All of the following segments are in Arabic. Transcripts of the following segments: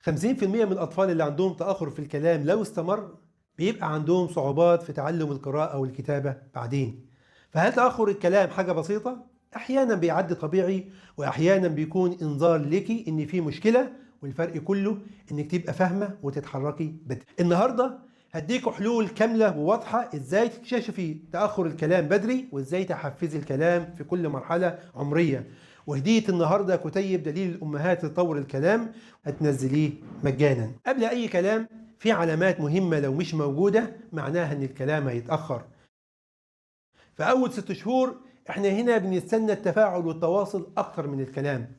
50% من الأطفال اللي عندهم تأخر في الكلام لو استمر بيبقى عندهم صعوبات في تعلم القراءة والكتابة بعدين. فهل تأخر الكلام حاجة بسيطة؟ أحيانا بيعدي طبيعي، وأحيانا بيكون إنذار ليكي إن في مشكلة، والفرق كله إنك تبقى فاهمة وتتحركي بدري. النهاردة هديكوا حلول كاملة وواضحة إزاي تكتشفي تأخر الكلام بدري، وإزاي تحفزي الكلام في كل مرحلة عمرية. وهدية النهاردة كتيب دليل الأمهات لتطور الكلام، هتنزليه مجانا. قبل أي كلام في علامات مهمة لو مش موجودة معناها إن الكلام هيتأخر. فأول 6 شهور إحنا هنا بنستنى التفاعل والتواصل أكتر من الكلام.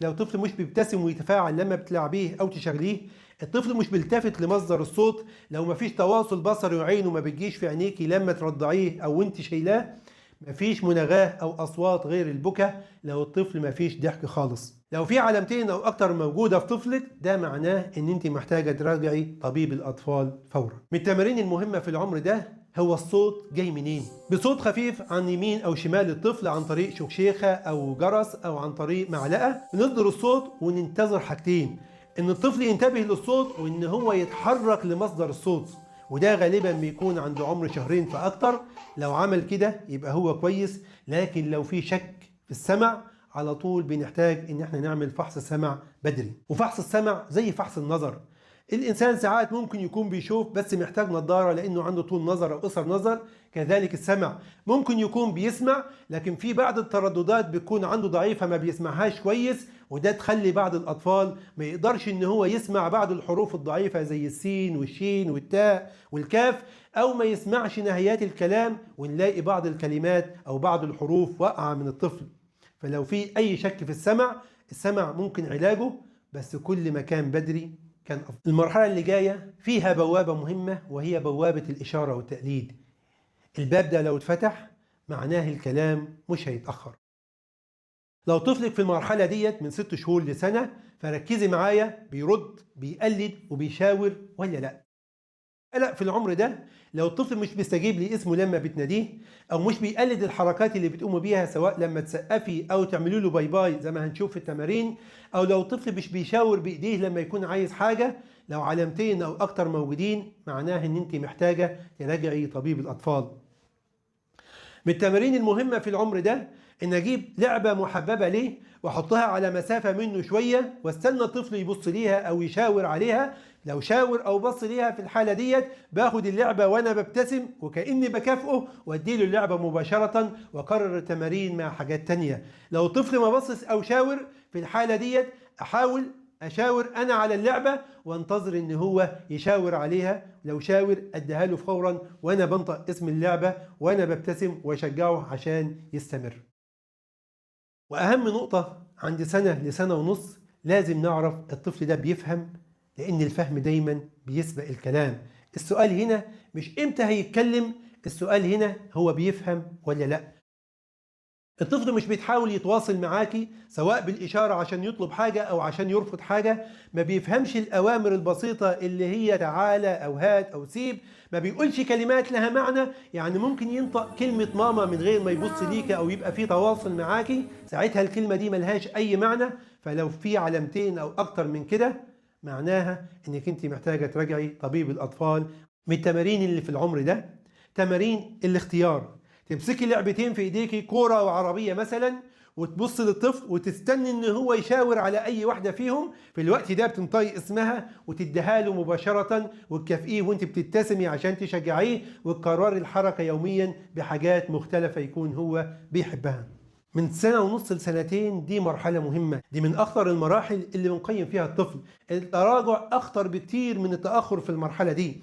لو طفل مش بيبتسم ويتفاعل لما بتلعبيه أو تشغليه، الطفل مش بيلتفت لمصدر الصوت، لو مفيش تواصل بصري وعينه ما بتجيش في عينيكي لما ترضعيه أو أنت شايلاه، مفيش مناغاة أو أصوات غير البكا، لو الطفل مفيش ضحك خالص. لو في علامتين أو أكتر موجودة في طفلك، ده معناه إن أنت محتاجة تراجعي طبيب الأطفال فورا. من التمارين المهمة في العمر ده هو الصوت جاي منين؟ بصوت خفيف عن يمين أو شمال الطفل، عن طريق شخشيخة أو جرس أو عن طريق معلقة. نصدر الصوت وننتظر حاجتين: إن الطفل ينتبه للصوت، وإن هو يتحرك لمصدر الصوت، وده غالبا بيكون عند عمر 2 فأكتر. لو عمل كده يبقى هو كويس، لكن لو في شك في السمع على طول بنحتاج ان احنا نعمل فحص سمع بدري. وفحص السمع زي فحص النظر، الانسان ساعات ممكن يكون بيشوف بس محتاج نظارة لانه عنده طول نظر او قصر نظر. كذلك السمع ممكن يكون بيسمع، لكن في بعض الترددات بتكون عنده ضعيفة ما بيسمعهاش كويس، وده تخلي بعض الاطفال ما يقدرش ان هو يسمع بعض الحروف الضعيفة زي السين والشين والتاء والكاف، او ما يسمعش نهايات الكلام، ونلاقي بعض الكلمات او بعض الحروف واقعة من الطفل. فلو في اي شك في السمع ممكن علاجه، بس كل ما كان بدري كان افضل. المرحلة اللي جاية فيها بوابة مهمة، وهي بوابة الاشارة والتقليد. الباب ده لو اتفتح معناه الكلام مش هيتأخر. لو طفلك في المرحلة ديت من 6 شهور لسنة، فركزي معايا، بيرد بيقلد وبيشاور ولا لا؟ قلق في العمر ده لو الطفل مش بيستجيب لاسمه لما بتناديه، او مش بيقلد الحركات اللي بتقوموا بيها سواء لما تسقفي او تعملوا له باي باي زي ما هنشوف في التمارين، او لو الطفل مش بيشاور بايديه لما يكون عايز حاجه. لو علامتين او اكتر موجودين معناه ان انت محتاجه تراجعي طبيب الاطفال. من التمارين المهمة في العمر ده إن أجيب لعبة محببة ليه وأحطها على مسافة منه شوية، واستنى الطفل يبص ليها أو يشاور عليها. لو شاور أو بص ليها في الحالة ديت باخد اللعبة وأنا ببتسم وكأني بكافئه وأديله اللعبة مباشرة، وأكرر التمارين مع حاجات تانية. لو الطفل ما بصش أو شاور في الحالة ديت، أحاول اشاور انا على اللعبه وانتظر ان هو يشاور عليها. لو شاور اديها له فورا وانا بنطق اسم اللعبه وانا ببتسم واشجعه عشان يستمر. واهم نقطه عند سنه لسنه ونص لازم نعرف الطفل ده بيفهم، لان الفهم دايما بيسبق الكلام. السؤال هنا مش امتى هيتكلم، السؤال هنا هو بيفهم ولا لا. الطفل مش بيتحاول يتواصل معاكي سواء بالإشارة عشان يطلب حاجة أو عشان يرفض حاجة، ما بيفهمش الأوامر البسيطة اللي هي تعالى أو هات أو سيب، ما بيقولش كلمات لها معنى. يعني ممكن ينطق كلمة ماما من غير ما يبص ليكي أو يبقى في تواصل معاكي، ساعتها الكلمة دي ملهاش أي معنى. فلو في علامتين أو أكتر من كده معناها إنك أنت محتاجة تراجعي طبيب الأطفال. من التمارين اللي في العمر ده تمارين الاختيار. تمسكي لعبتين في ايديكي، كوره وعربيه مثلا، وتبص للطفل وتستني ان هو يشاور على اي واحده فيهم. في الوقت ده بتنطقي اسمها وتديها له مباشره وتكافئيه وانت بتبتسمي عشان تشجعيه، وتكرري الحركه يوميا بحاجات مختلفه يكون هو بيحبها. من سنة ونص لسنتين دي مرحلة مهمة، دي من أخطر المراحل اللي بنقيم فيها الطفل. التراجع أخطر بكتير من التأخر في المرحلة دي.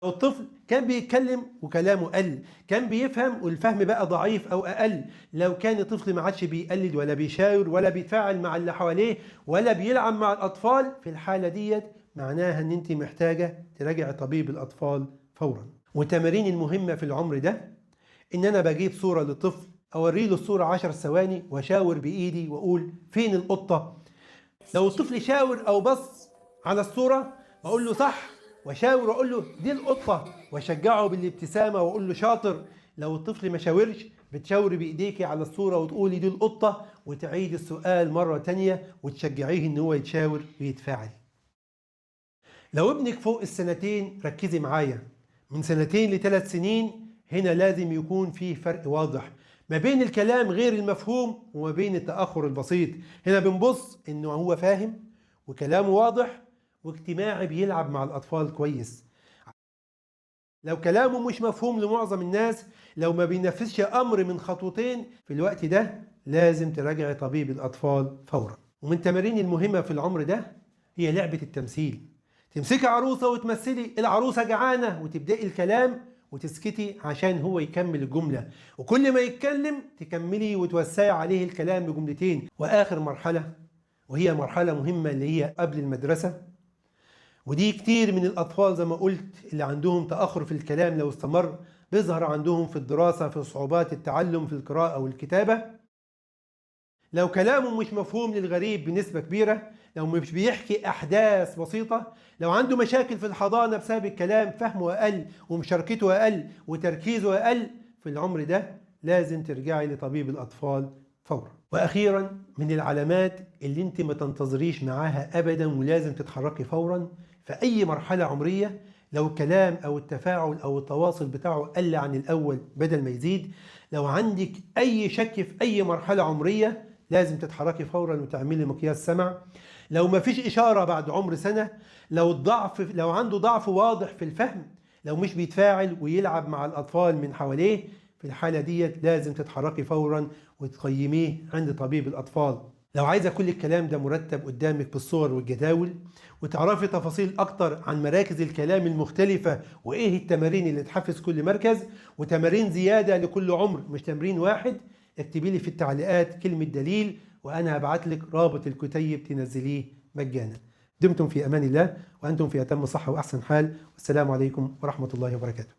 لو الطفل كان بيتكلم وكلامه قل، كان بيفهم والفهم بقى ضعيف او اقل، لو كان الطفل ما عادش بيقلد ولا بيشاور ولا بيتفاعل مع اللي حواليه ولا بيلعب مع الاطفال، في الحالة ديت معناها ان انت محتاجة تراجع طبيب الاطفال فورا. والتمارين المهمة في العمر ده ان انا بجيب صورة للطفل، اوري له الصورة 10 ثواني واشاور بايدي واقول فين القطة. لو الطفل شاور او بص على الصورة بقول له صح، واشاور واقول له دي القطة، واشجعه بالابتسامة واقول له شاطر. لو الطفل ما شاورش بتشاوري بايديكي على الصورة وتقولي دي القطة، وتعيد السؤال مرة تانية وتشجعيه ان هو يتشاور ويتفاعل. لو ابنك فوق السنتين ركزي معايا، من 2 ل3 سنين هنا لازم يكون فيه فرق واضح ما بين الكلام غير المفهوم وما بين التأخر البسيط. هنا بنبص انه هو فاهم وكلامه واضح واجتماعي بيلعب مع الأطفال كويس. لو كلامه مش مفهوم لمعظم الناس، لو ما بينفذش أمر من خطوتين، في الوقت ده لازم تراجعي طبيب الأطفال فورا. ومن التمارين المهمة في العمر ده هي لعبة التمثيل. تمسكي عروسة وتمثلي العروسة جعانة وتبدأي الكلام وتسكتي عشان هو يكمل الجملة، وكل ما يتكلم تكملي وتوسعي عليه الكلام بجملتين. وآخر مرحلة وهي مرحلة مهمة اللي هي قبل المدرسة، ودي كتير من الأطفال زي ما قلت اللي عندهم تأخر في الكلام لو استمر بيظهر عندهم في الدراسة في صعوبات التعلم في القراءة والكتابة. لو كلامه مش مفهوم للغريب بنسبة كبيرة، لو مش بيحكي أحداث بسيطة، لو عنده مشاكل في الحضانة بسبب الكلام، فهمه أقل ومشاركته أقل وتركيزه أقل، في العمر ده لازم ترجعي لطبيب الأطفال فورا. وأخيرا من العلامات اللي انت ما تنتظريش معاها أبدا ولازم تتحركي فورا في أي مرحلة عمرية، لو الكلام أو التفاعل أو التواصل بتاعه قل عن الأول بدل ما يزيد، لو عندك أي شك في أي مرحلة عمرية لازم تتحركي فورا وتعملي مقياس سمع. لو ما فيش إشارة بعد عمر سنة، لو عنده ضعف واضح في الفهم، لو مش بيتفاعل ويلعب مع الأطفال من حواليه، في الحالة ديت لازم تتحركي فورا وتقيميه عند طبيب الأطفال. لو عايزة كل الكلام ده مرتب قدامك بالصور والجداول، وتعرفي تفاصيل أكتر عن مراكز الكلام المختلفة وإيه التمارين اللي تحفز كل مركز، وتمارين زيادة لكل عمر مش تمرين واحد، اكتبي لي في التعليقات كلمة دليل وأنا هبعت لك رابط الكتيب تنزليه مجانا. دمتم في أمان الله وأنتم في أتم صحة وأحسن حال، والسلام عليكم ورحمة الله وبركاته.